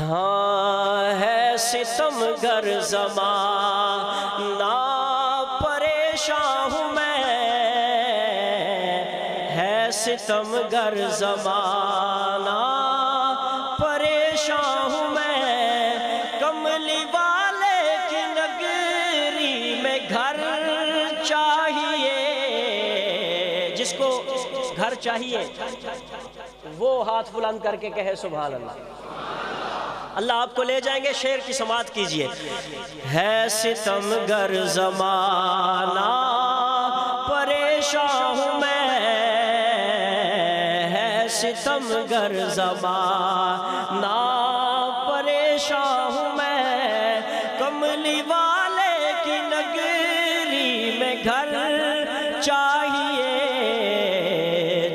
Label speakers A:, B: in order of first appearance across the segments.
A: ہاں ہے ستم گر زمانہ پریشان ہوں میں، ہے ستم گر زمانہ پریشان ہوں میں، کملی والے کی نگری میں گھر چاہیے۔ جس کو گھر چاہیے وہ ہاتھ بلند کر کے کہے سبحان اللہ۔ اللہ آپ کو لے جائیں گے، شعر کی سماعت کیجئے۔ ہے ستم گر زمانہ پریشان ہوں میں، ہے ستم گر زمانہ پریشان ہوں میں، کملی والے کی نگری میں گھر چاہیے۔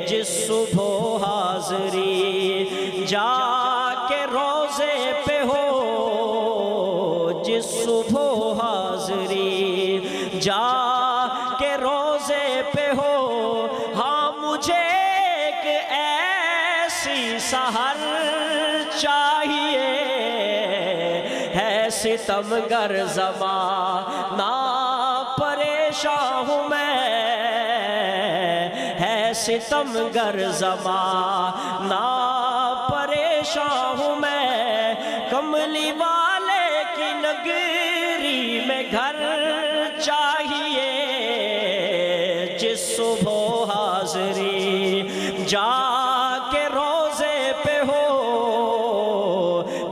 A: جس صبح حاضری جا کے روزے پہ ہو، جس صبح حاضری جا کے روزے پہ ہو، ہاں مجھے ایک ایسی سحر چاہیے۔ ہے ستم گر زمانہ پریشان ہوں میں، ہے ستم گر زمانہ پریشان ہوں میں، کملی والے کی نگری میں گھر چاہیے۔ جس صبح حاضری جا کے روزے پہ ہو،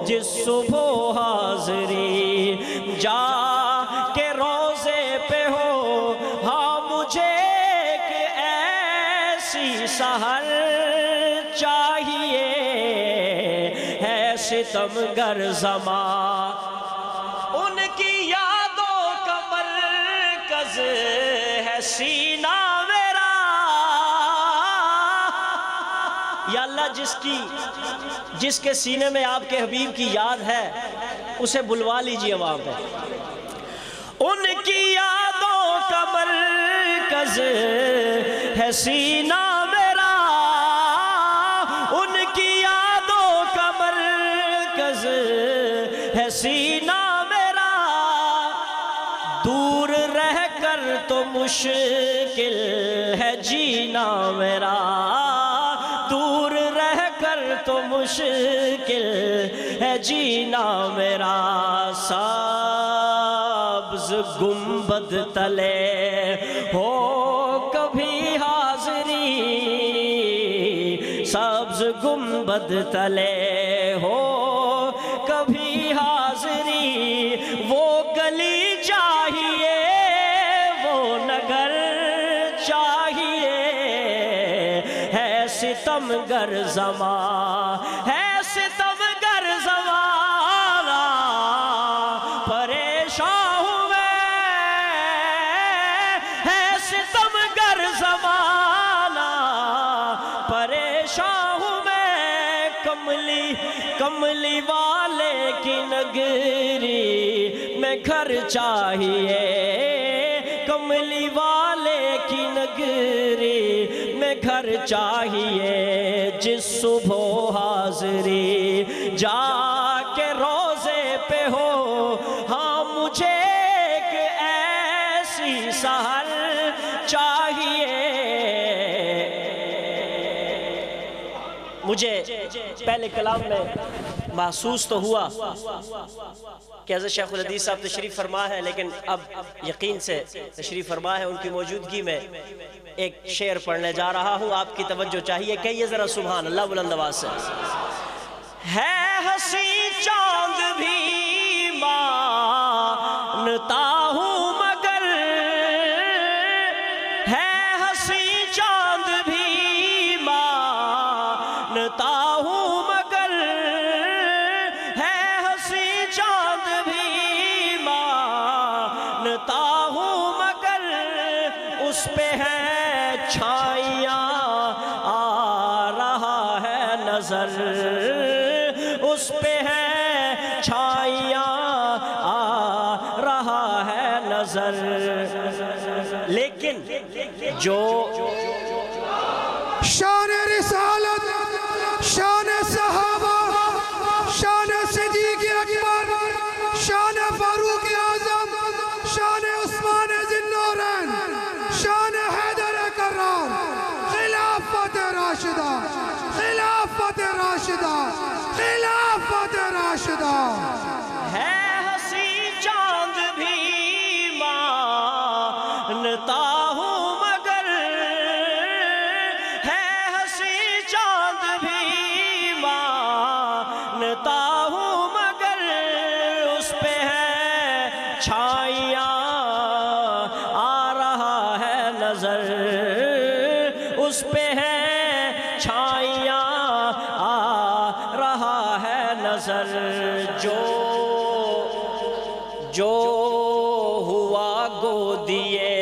A: جس صبح حاضری جا کے روزے پہ ہو، ہاں مجھے ایک ایسی سحر چاہیے۔ ہے ستم گر زمانہ ان کی یادوں کا مرکز ہے سینہ میرا۔ یا اللہ جس کے سینے میں آپ کے حبیب کی یاد ہے اسے بلوا لیجئے وہاں پہ۔ ان کی یادوں کا مرکز ہے سینہ میرا، ان کی یادوں کا مرکز ہے سینہ میرا، دور رہ کر تو مشکل ہے جینا میرا، دور رہ کر تو مشکل ہے جینا میرا۔ سبز گنبد تلے ہو کبھی حاضری، سبز گنبد تلے ہو کبھی حاضری، وہ گلی چاہیے وہ نگر چاہیے۔ ہے ستم گر زمانہ، ہے ستم گر زمانہ پریشان ہوں میں، ہے ستم گر زمانہ پریشان ہوں میں، کملی والے کی نگری میں گھر چاہیے، کملی والے کی نگری میں گھر چاہیے۔ جس صبح حاضری جا کے روزے پہ ہو، ہاں مجھے ایک ایسی سحر چاہیے۔ مجھے پہلے کلام میں محسوس تو ہوا کہ حضرت شیخ الحدیث صاحب تشریف فرما ہے، لیکن اب یقین سے تشریف فرما ہے، ان کی موجودگی میں ایک شعر پڑھنے جا رہا ہوں، آپ کی توجہ چاہیے، کہیے ذرا سبحان اللہ بلند آواز سے۔ ہے حسین چاند بھی مانتا ہوں مگر، ہے حسین چاند بھی مانتا ہوں مگر، ہے حسین چاند بھی مانتا ہوں مگر، اس پہ ہے چھائیاں آ رہا ہے نظر، اس پہ ہے چھائیاں آ رہا ہے نظر، لیکن جو
B: شان رسالت، شان صحابہ، شان ناشدہ
A: ہے ہنسی چاند بھی مانتا ہوں مگر ہے ہنسی چاند بھی مانتا ہوں مگر اس پہ ہے چھائیاں آ رہا ہے نظر اس پہ ہے چھائیاں آ رہا ہے نظر جو ہوا گودیے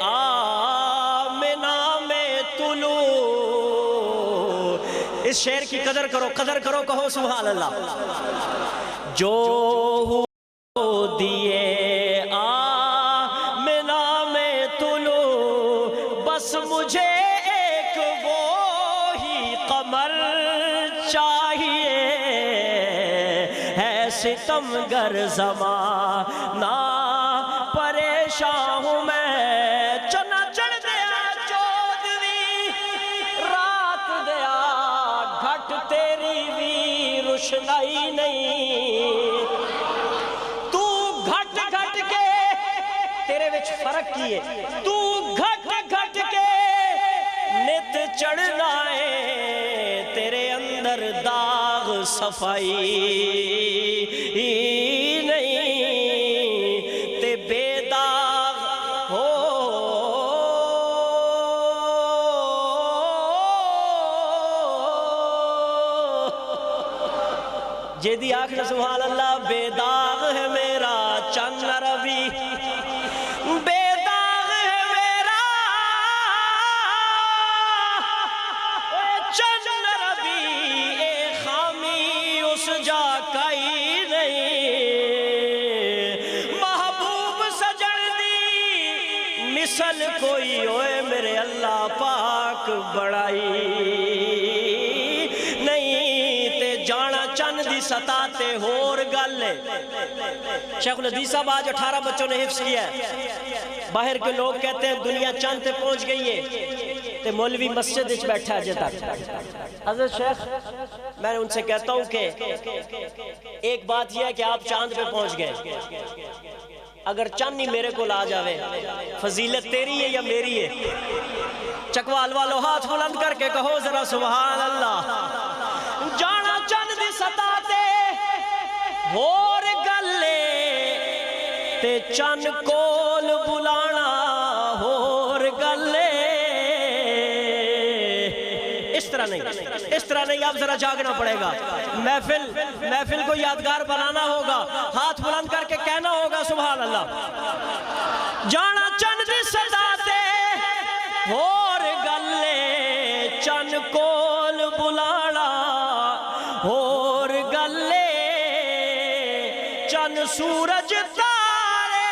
A: آمنہ میں طلوع اس شعر کی قدر کرو کہو سبحان اللہ جو ہوا گودیے آمنہ میں طلوع بس مجھے ایک وہی قمر چاہیے ہے ستمگر زمانہ پریشان ہوں میں چنا چڑھ دیا چودویں رات دیا گھٹ تیری بھی روشنائی نہیں تو گھٹ گھٹ کے تیرے وچ فرق کیے تو گھٹ گھٹ کے نت چڑھنا ہے تیرے اندر داغ صفائی نہیں تے بے داغ ہو جیدی آخر سبحان اللہ بے داغ ہے میرا چند ربی بے داغ ہے میرا چند ربی اے خامی اس جا کئی نہیں محبوب سجن دی مثل کوئی ہوئے میرے اللہ پاک بڑائی چند دی سطح تے ہور گل ہے شیخ الحدیث صاحب آج 18 بچوں نے حفظ کیا ہے باہر کے لوگ کہتے ہیں دنیا چند تے پہنچ گئی ہے تے مولوی مسجد وچ بیٹھا ہے تک حضرت شیخ میں نے ان سے کہتا ہوں کہ ایک بات یہ ہے کہ آپ چاند پہ پہنچ گئے اگر چند ہی میرے کو لا جاوے فضیلت تیری ہے یا میری ہے چکوال والو ہاتھ بلند کر کے کہو ذرا سبحان اللہ جانا چند دی سطح تے ہور گلے تے چند کول بلانا ہور گلے اس طرح نہیں اب ذرا جاگنا پڑے گا محفل کو یادگار بنانا ہوگا ہاتھ بلند کر کے کہنا ہوگا سبحان اللہ جانا چند دی سطح تے ہور گلے چند کول بلانا اور گلے چند سورج تارے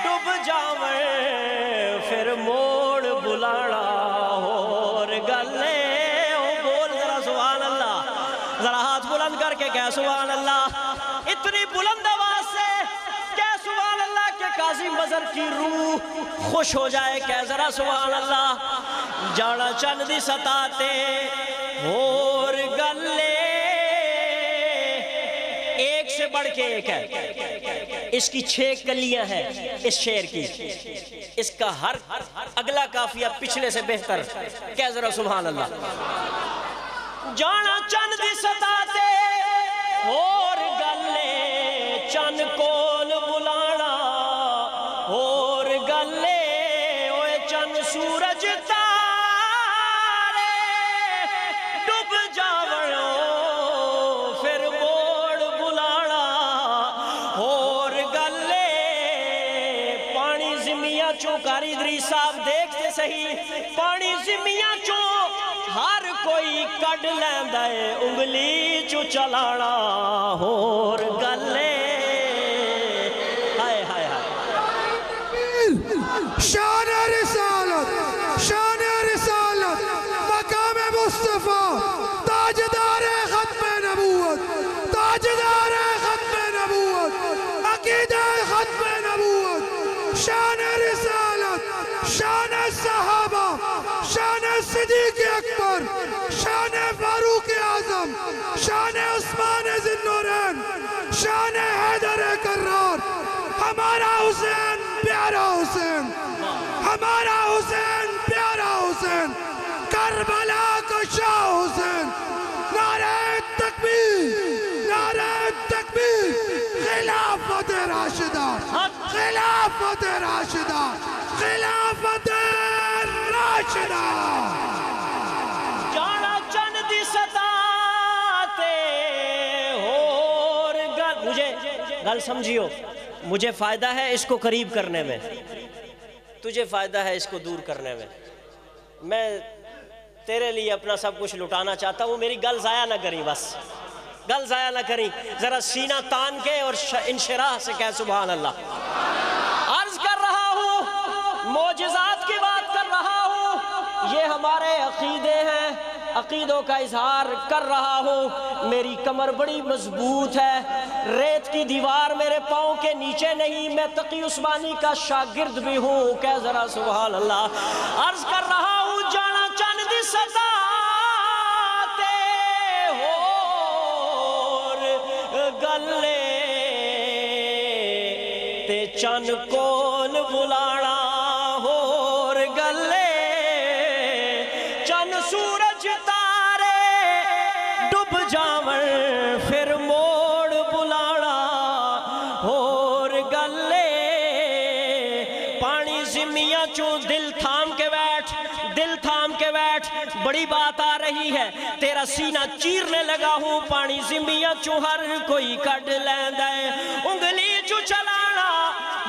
A: ڈب جاویں پھر موڑ بلانا اور گلے بول ذرا سبحان اللہ ذرا ہاتھ بلند کر کے کہہ سبحان اللہ اتنی بلند آواز سے کہہ سبحان اللہ کہ قاضی مظہر کی روح خوش ہو جائے کہہ ذرا سبحان اللہ جانا چند دی سطح تے اور گلے ایک سے بڑھ کے ایک ہے اس کی 6 کلیاں ہیں اس شعر کی اس کا ہر اگلا قافیہ پچھلے سے بہتر کہہ ذرا سبحان اللہ جانا چند دی سطح تے اور گلے چند کول بلانا اور گلے اوے چند سورج چوکاری ادریس صاحب دیکھتے صحیح پانی زمیاں چو ہر کوئی کڈ لیندا ہے انگلی چو چلانا ہور گلے ہائے ہائے ہائے
B: شان رسالت مقام مصطفیٰ تاجدار ختم نبوت عقیدہ ختم نبوت شان رسالت شان صحابہ شان صدیق اکبر شان فاروق اعظم شان عثمان ذی-النورین، شان حیدر کرار، ہمارا حسین پیارا حسین، ہمارا حسین پیارا حسین، کربلا کا شاہ حسین، نعرہ تکبیر، نعرہ تکبیر، خلافت راشدہ، خلافت راشدہ، خلافت راشدہ۔
A: جانا چند دی ستاتے ہور گل، مجھے گل سمجھیو، مجھے فائدہ ہے اس کو قریب کرنے میں، تجھے فائدہ ہے اس کو دور کرنے میں۔ میں تیرے لیے اپنا سب کچھ لٹانا چاہتا ہوں، میری گل ضائع نہ کریں، بس گل ضائع نہ کریں، ذرا سینہ تان کے اور انشراح سے کہہ سبحان اللہ۔ عرض کر رہا ہوں، معجزات کی بات کر رہا ہوں، یہ ہمارے عقیدے ہیں، عقیدوں کا اظہار کر رہا ہوں۔ میری کمر بڑی مضبوط ہے، ریت کی دیوار میرے پاؤں کے نیچے نہیں، میں تقی عثمانی کا شاگرد بھی ہوں، کہ ذرا سبحان اللہ۔ عرض کر رہا ہوں، جانا چند ستاتے ہور گلے تے چند کون بلانا ہور گلے، چند سورج تارے ڈب جاون پھر موڑ بلانا ہور گلے، پانی زمیاں چوں دل تھام کے بیٹھ، دل تھام کے بیٹھ، بڑی بات آ رہی ہے، تیرا سینہ چیرنے لگا ہوں، پانی زمیاں چوں ہر کوئی کڈ لیندے، انگلی چوں چلانا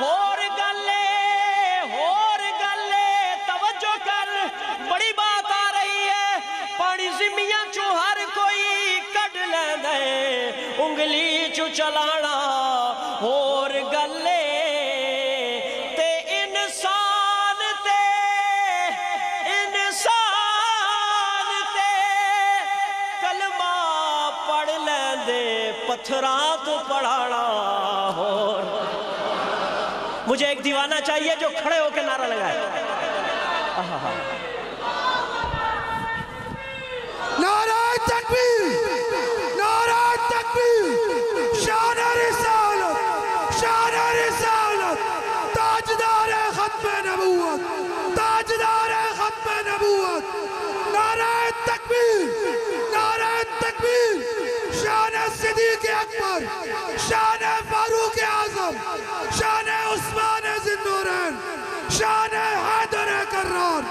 A: ہور گلے، ہور گلے، توجہ کر، بڑی بات آ رہی ہے، پانی زمیاں چوں ہر کوئی کڈ لیندے، انگلی چوں چلانا ہور گلے، تے انسان تے کلمہ پڑھ لیندے، پتھراں تو پڑھانا ہور۔ مجھے ایک دیوانہ چاہیے جو کھڑے ہو کے نعرہ لگائے۔
B: نعرہ تکبیر، نعرہ تکبیر، شان رسالت، شان رسالت، تاجدار ختم نبوت، تاجدار ختم نبوت، نعرہ تکبیر، نعرہ تکبیر، شان صدیق اکبر، شان فاروق اعظم، شان عثمان ذی-النورین، شان حیدر کرار،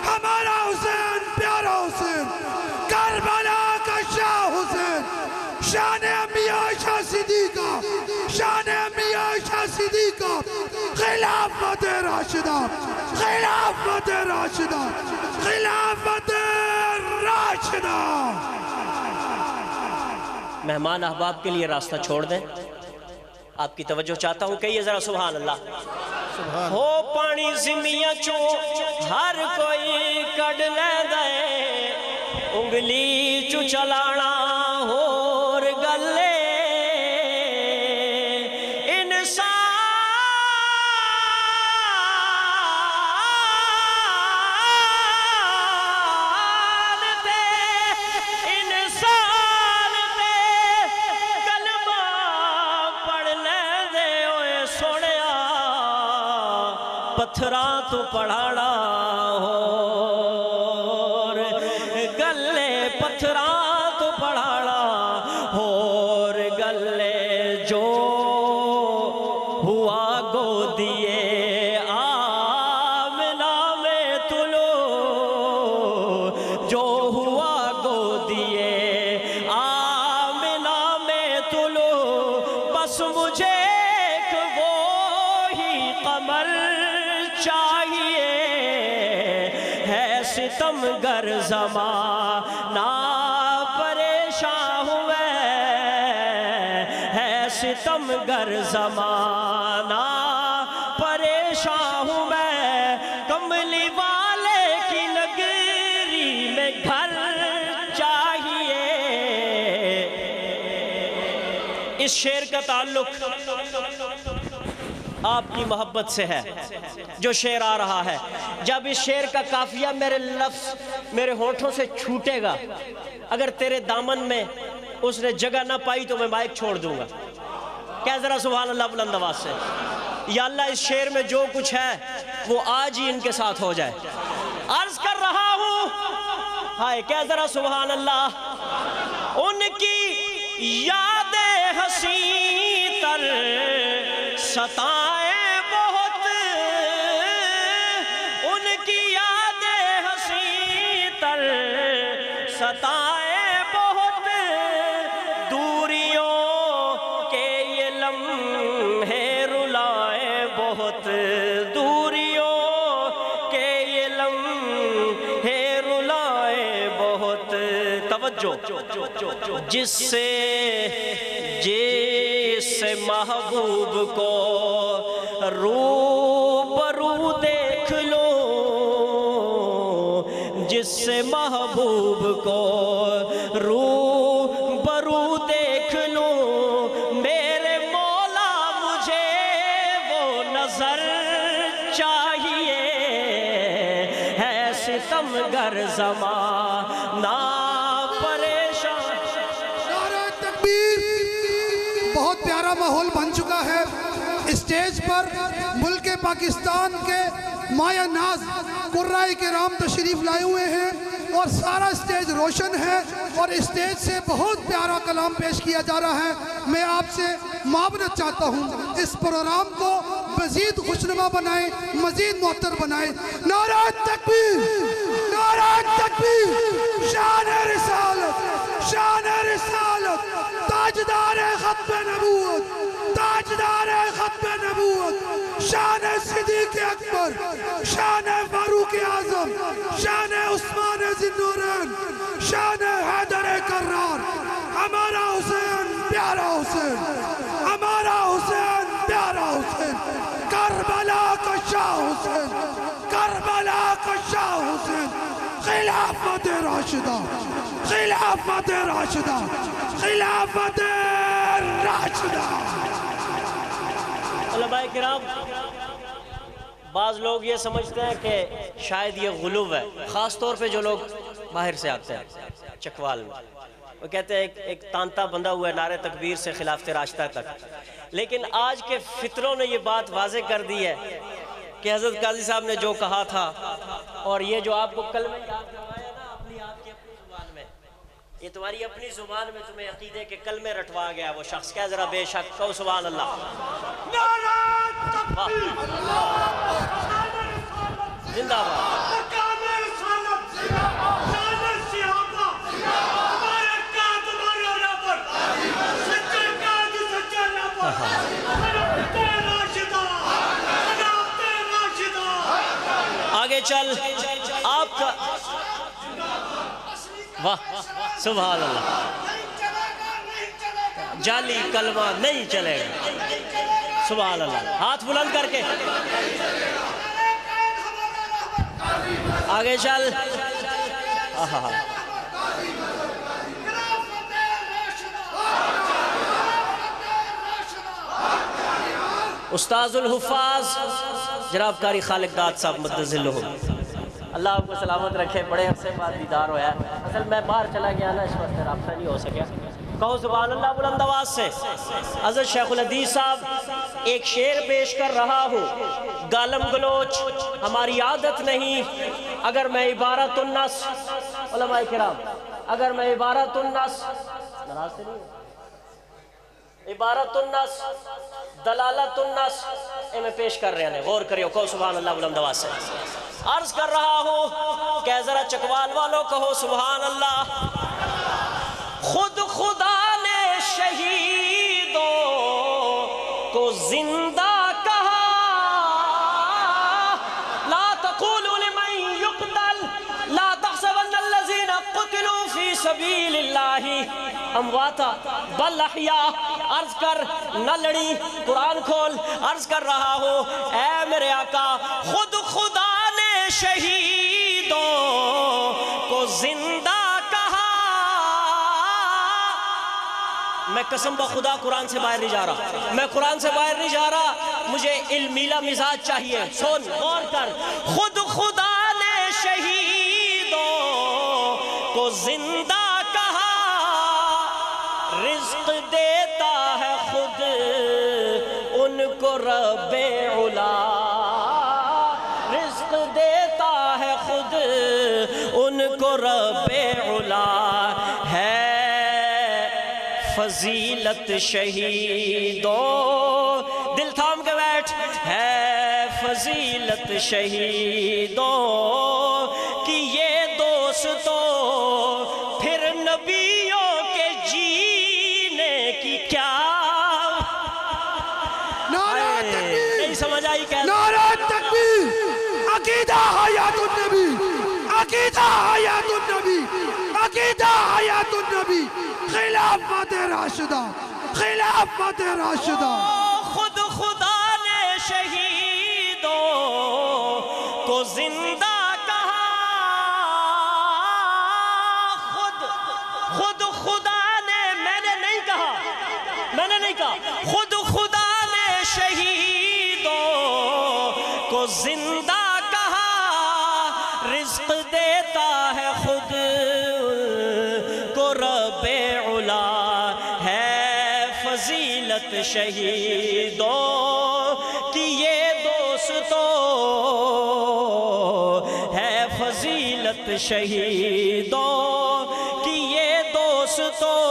B: ہمارا حسین پیارا حسین، کربلا کا شاہ حسین، شان امی عائشہ صدیقہ، شان امی عائشہ صدیقہ، خلافت راشدہ، خلافت راشدہ، خلافت راشدہ۔
A: مہمان احباب کے لیے راستہ چھوڑ دیں، آپ کی توجہ چاہتا ہوں، کہیے ذرا سبحان اللہ۔ ہو پانی زمیاں چوں ہر کوئی کڈ لیندے، انگلی چوں چلانا ہور گلے، انسان تے کلمہ پڑھ لیندے، اوئے سونیا پتھراں تو پڑھانا ہور گلے، پتھراں تو پڑھانا ہور گلے، جو ہوا گودیے آمنہ میں تلو، جو ہوا گودیے آمنہ میں تلو، بس مجھے ایک وہی قمر چاہیے، ہے ستم گر زمانہ پریشان ہوئے، ہے ستم گر زمانہ پریشان ہوئے، کملی والے کی نگری میں گھر چاہیے۔ اس شعر کا تعلق آپ کی محبت سے ہے جو شعر آ رہا ہے۔ جب اس شعر کا قافیہ میرے لفظ میرے ہونٹوں سے چھوٹے گا، اگر تیرے دامن میں اس نے جگہ نہ پائی تو میں مائک چھوڑ دوں گا. کہہ ذرا سبحان اللہ بلند آواز سے. یا اللہ اس شعر میں جو کچھ ہے وہ آج ہی ان کے ساتھ ہو جائے. عرض کر رہا ہوں ہائے کہہ ذرا سبحان اللہ. ان کی یادیں حسین تر ستائیں بہت, ان کی یادیں حسین تر ستائیں بہت, دوریوں کے یہ لمحے رلائیں بہت, دوریوں کے یہ لمحے رلائیں بہت. توجہ. جس سے محبوب کو روبرو دیکھ لو, جس سے محبوب کو روبرو دیکھ لو, میرے مولا مجھے وہ نظر چاہیے, ہے ستمگر زمانہ پریشان.
B: نعرہ تکبیر. بہت پیارا ماحول بن چکا ہے. اسٹیج پر ملک پاکستان کے مایہ ناز قرائے کرام تشریف لائے ہوئے ہیں اور سارا اسٹیج روشن ہے اور اسٹیج سے بہت پیارا کلام پیش کیا جا رہا ہے. میں آپ سے معاونت چاہتا ہوں اس پروگرام کو مزید خوشنما بنائیں, مزید معطر بنائیں. نعرہ تکبیر, نعرہ تکبیر. شان رسالت, شان رسالت, تاجدار ختم نبوت, تاجدار ختم نبوت, شان صدیق اکبر, شان فاروق اعظم, شان عثمان ذی النورین, شان حیدر کرار. ہمارا حسین پیارا حسین, ہمارا حسین پیارا حسین, کربلا کا شاہ حسین, کربلا کا شاہ حسین. خلافت راشدہ, خلافت راشدہ, خلافت راشدہ.
A: علماء کرام, بعض لوگ یہ سمجھتے ہیں کہ شاید یہ غلو ہے, خاص طور پہ جو لوگ باہر سے آتے ہیں چکوال میں, وہ کہتے ہیں ایک تانتا بندہ ہوا ہے نعرہ تکبیر سے خلافت راشدہ تک. لیکن آج کے فطروں نے یہ بات واضح کر دی ہے کہ حضرت قاضی صاحب نے جو کہا تھا, اور یہ جو آپ کو کلمہ یاد کروایا نا اپنی زبان میں, یہ تمہاری اپنی زبان میں تمہیں عقیدے کے کلمے رٹوا گیا وہ شخص. کہہ ذرا بے شک کہو سبحان اللہ. زندہ باد. آگے چل آپ کا واہ سبحان اللہ. جعلی کلمہ نہیں چلے گا. سبحان اللہ. ہاتھ بلند کر کے آگے چل. استاذ الحفاظ جناب قاری خالق داد صاحب مدذلہ, اللہ آپ کو سلامت رکھے. بڑے عرصے بعد دیدار ہوا ہے. اصل میں باہر چلا گیا نا, اس وقت رابطہ نہیں ہو سکیا. کہو سبحان اللہ بلند آواز سے. حضرت شیخ الحدیث صاحب ایک شعر پیش کر رہا ہوں. گالم گلوچ ہماری عادت نہیں, اگر میں عبارت النص, علماء کرام اگر میں عبارت النص, ناراض سے نہیں, عبارت النص دلالت النص میں پیش کر رہے ہیں, غور کریو. کہو سبحان اللہ بلند آواز سے. عرض کر رہا ہوں کہ ذرا چکوال والوں کہو سبحان اللہ. خود خدا نے شہیدوں کو زندہ کہا, لا تقولوا لمن يقتل لا تحسبن الذين قتلوا في سبيل الله امواتا بل احیاء. عرض کر نہ لڑی, قرآن کھول. عرض کر رہا ہوں اے میرے آقا, خود خدا نے شہیدوں کو زندہ کہا. میں قسم بخدا قرآن سے باہر نہیں جا رہا, میں قرآن سے باہر نہیں جا رہا, مجھے علمیلا مزاج چاہیے. سن غور کر. خود خدا نے شہیدوں کو زندہ کہا, دیتا ہے خود ان کو رب علا، رزق دیتا ہے خود ان کو رب علا، ہے فضیلت شہیدوں، دل تھام کے بیٹھ، ہے فضیلت شہیدوں کہ یہ دوستوں پھر نبیوں کے جینے کی کیا،
B: نعرہ تکبیر،
A: نہیں سمجھ آئی کیا؟
B: نعرہ تکبیر، عقیدہ حیات النبی، عقیدہ حیات النبی، عقیدہ حیات النبی، خلافت راشدہ، خلافت راشدہ۔
A: خود خدا نے شہیدوں کو زندہ کہا، خود خدا نے، میں نے نہیں کہا، خود خدا نے شہیدوں کو زندہ کہا، رزق دیتا ہے خود کو رب علا، ہے فضیلت شہیدوں کہ یہ دوستوں، ہے فضیلت شہیدوں کہ یہ دوستوں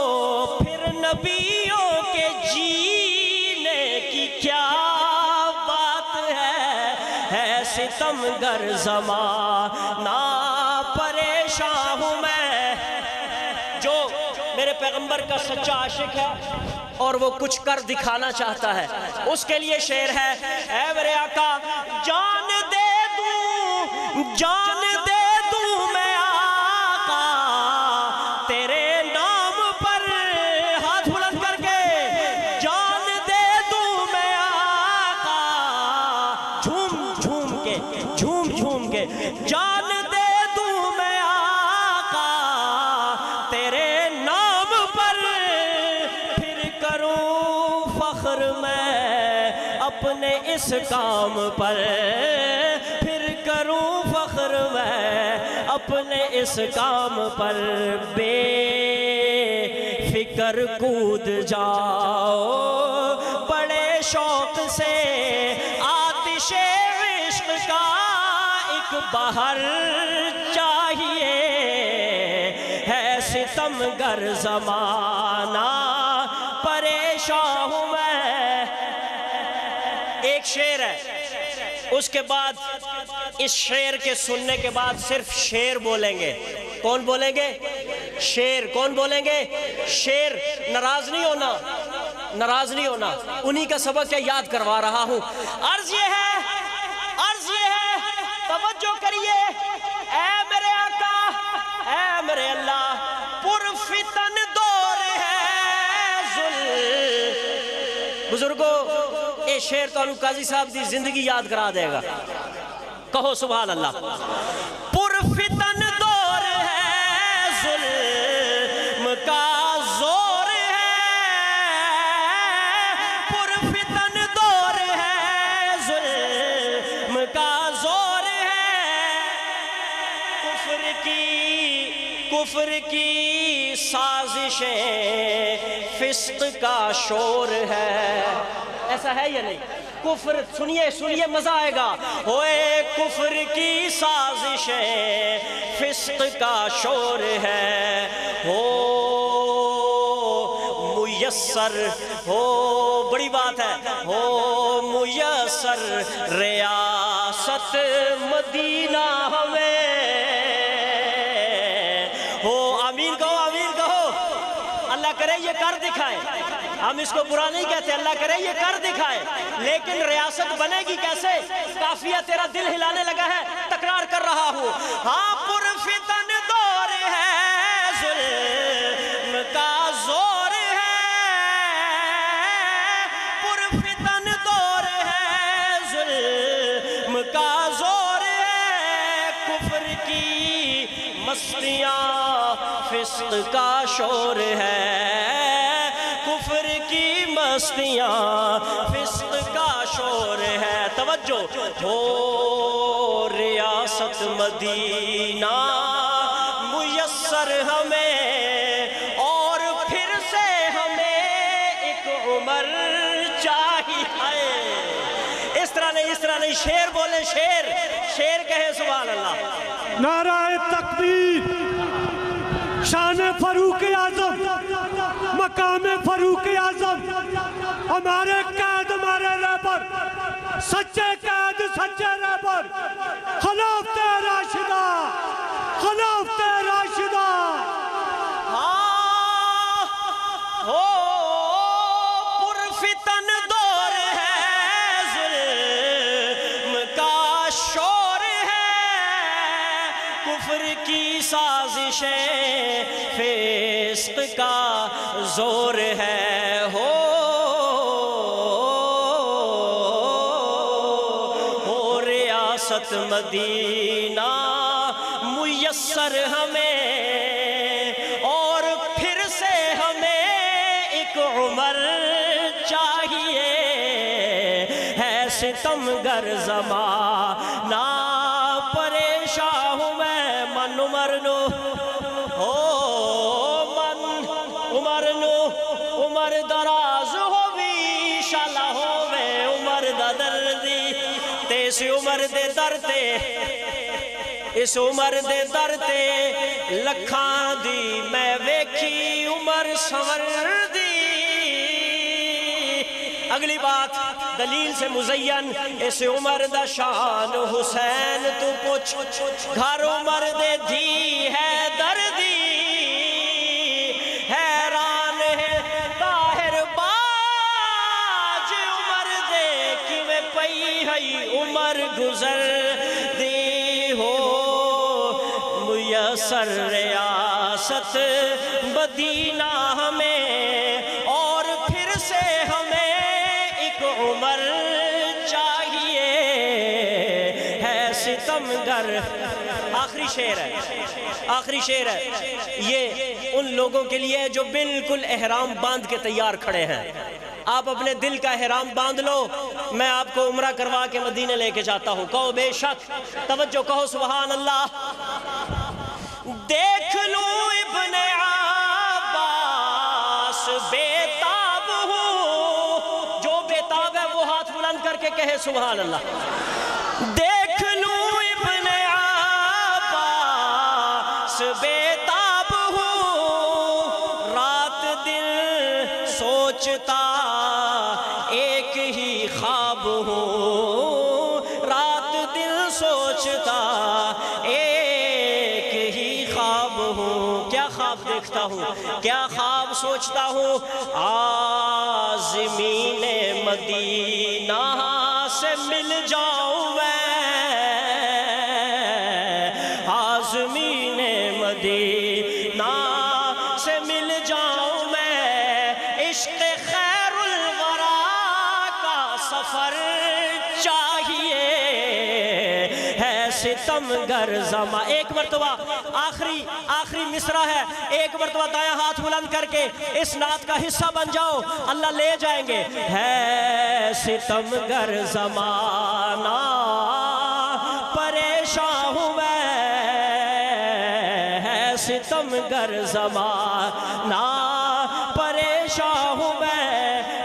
A: پھر نبیوں کے جینے کی کیا بات ہے ستمگر زمانہ پریشان ہوں میں، جو میرے پیغمبر کا سچا عاشق ہے اور وہ کچھ کر دکھانا چاہتا ہے، اس کے لیے شعر ہے، اے میرے آقا جان دے دوں میں آقا تیرے نام پر، ہاتھ بلند کر کے جان دے دوں میں آقا، جھوم کے جان دے دوں میں آقا تیرے نام پر، پھر کروں فخر میں اپنے اس کام پر، پھر کروں فخر میں اپنے اس کام پر، بے فکر کود جاؤ بڑے شوق سے آتش عشق کا ایک بہر چاہیے، ہے ستمگر زمانہ پریشان ہوں میں۔ ایک شعر ہے، اس کے بعد اس شعر کے سننے کے بعد صرف شعر بولیں گے۔ کون بولیں گے؟ شعر۔ کون بولیں گے؟ شعر۔ ناراض نہیں ہونا، انہی کا سبق یاد کروا رہا ہوں۔ عرض یہ ہے، توجہ کریے، اے میرے آقا، اے میرے اللہ، پرفتن دور ہے بزرگوں، اے شعر تو انو قاضی صاحب دی زندگی یاد کرا دے گا، کہو سبحان اللہ۔ پرفتن دور ہے، ظلم کا زور ہے، پرفتن دور ہے، ظلم کا زور ہے، کفر کی سازشیں، فسق کا شور ہے۔ ایسا ہے یا نہیں؟ کفر، سنیے مزہ آئے گا، ہوئے کفر کی سازشیں، فسق کا شور ہے، ہو میسر، ہو بڑی بات ہے، ہو میسر ریاست مدینہ ہمیں، ہو آمین کہو، آمین کہو، اللہ کرے یہ کر دکھائے، ہم اس کو برا نہیں کہتے، اللہ کرے یہ کر دکھائے، لیکن ریاست بنے گی کیسے؟ قافیہ تیرا دل ہلانے لگا ہے، تکرار کر رہا ہوں، ہاں پرفتن دور ہے، ظلم کا زور ہے، پرفتن دور ہے، ظلم کا زور ہے، کفر کی مستیاں، فسق کا شور ہے، کفر کی مستیاں، فسق کا شور ہے۔ توجہ، ہو ریاست مدینہ میسر ہمیں، اور پھر سے ہمیں اس طرح نہیں، شیر بولیں، شیر شیر کہیں سبحان اللہ۔
C: نعرہ تکبیر، شان فاروق اعظم، مقام فاروق اعظم، ہمارے قائد، ہمارے رہبر، سچے قائد، سچے رہبر، خلافت راشدہ، خلافت راشدہ۔
A: ہو پرفتن دور ہے، ظلم کا شور ہے، کفر کی سازشیں، فسق کا زور ہے، ہو ریاست مدینہ میسر ہمیں، اور پھر سے ہمیں ایک عمر چاہیے، ہے ستمگر زمانہ پریشان ہوں میں، من عمر نو من عمر نو، عمر دراز ہووی شالا ہووے، عمر دا دردی تے اس عمر دے درتے، اس عمر دے درتے لکھاں دی میں ویکھی عمر سور دی۔ اگلی بات دلیل سے مزین، اس عمر دا شان حسین تو پوچھ، گھر عمر دے دھی ہے دردی، حیران ہے طاہر باج عمر دے کیویں پئی ہے عمر گزر دی، ہو میسر ریاست مدینہ ہمیں، اور پھر سے ہمیں ایک عمر چاہیے، ہے ستمگر۔ آخری شعر ہے، آخری شعر ہے، یہ ان لوگوں کے لیے جو بالکل احرام باندھ کے تیار کھڑے ہیں۔ آپ اپنے دل کا احرام باندھ لو، میں آپ کو عمرہ کروا کے مدینے لے کے جاتا ہوں، کہو بے شک، توجہ کہو سبحان اللہ۔ دیکھ لوں ابن عباس بیتاب ہوں، جو بیتاب ہے وہ ہاتھ بلند کر کے کہے سبحان اللہ۔ دیکھ لوں ابن عباس بیتاب ہوں، رات دن سوچتا ایک ہی خواب ہوں، رات دن سوچتا ایک ہی خواب ہوں، کیا خواب دیکھتا ہوں، کیا خواب سوچتا ہوں، عازمین مدینہ سے مل جاؤں میں، عازمین مدینہ سے مل جاؤں میں، عشق خیر الورا کا سفر چاہیے، ہے ستمگر زماں۔ ایک مرتبہ آخری مصرع ہے، ایک مرتبہ دایاں ہاتھ بلند کر کے اس نعت کا حصہ بن جاؤ، اللہ لے جائیں گے۔ ہے ستمگر زمانہ پریشان ہوں میں، ہے ستمگر زمانہ پریشان ہوں میں،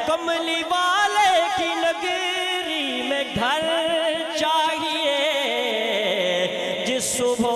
A: کملی والے کی نگری میں گھر چاہیے، جس صبح